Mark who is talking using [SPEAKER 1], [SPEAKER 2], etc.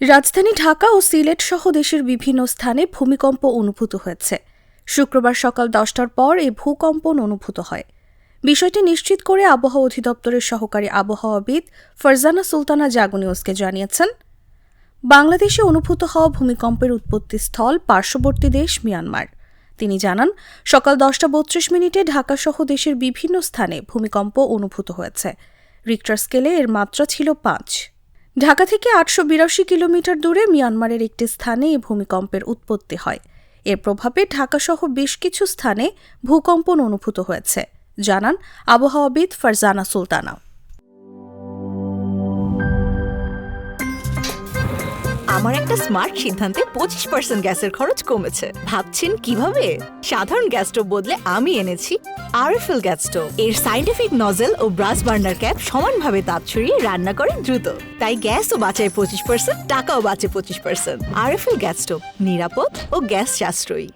[SPEAKER 1] রাজধানী ঢাকা ও সিলেট সহ দেশের বিভিন্ন স্থানে ভূমিকম্প অনুভূত হয়েছে। শুক্রবার সকাল 10টার পর এই ভূকম্পন অনুভূত হয়। বিষয়টি নিশ্চিত করে আবহাওয়া অধিদপ্তরের সহকারী আবহাওয়াবিদ ফারজানা সুলতানা জাগো নিউজকে জানিয়েছেন, বাংলাদেশে অনুভূত হওয়া ভূমিকম্পের উৎপত্তিস্থল পার্শ্ববর্তী দেশ মিয়ানমার। তিনি জানান, সকাল 10টা32 ঢাকাসহ দেশের বিভিন্ন স্থানে ভূমিকম্প অনুভূত হয়েছে। রিক্টার স্কেলে এর মাত্রা ছিল 5। ঢাকা থেকে 882 কিলোমিটার দূরে মিয়ানমারের একটি স্থানে এই ভূমিকম্পের উৎপত্তি হয়। এর প্রভাবে ঢাকাসহ বেশ কিছু স্থানে ভূকম্পন অনুভূত হয়েছে, জানান আবহাওয়াবিদ ফারজানা সুলতানা।
[SPEAKER 2] আমার একটা স্মার্ট সিদ্ধান্তে 25% গ্যাসের খরচ কমেছে। ভাবছেন কিভাবে? সাধারণ গ্যাস স্টোভ বদলে আমি এনেছি আরএফএল গ্যাস স্টোভ। এর সাইন্টিফিক নজেল ও ব্রাস বার্নার ক্যাপ সমানভাবে তাপ ছড়িয়ে রান্না করে দ্রুত। তাই গ্যাসও বাঁচায় 25%, টাকাও বাঁচে 25%। আরএফএল গ্যাস স্টোভ নিরাপদ ও গ্যাস সাশ্রয়ী।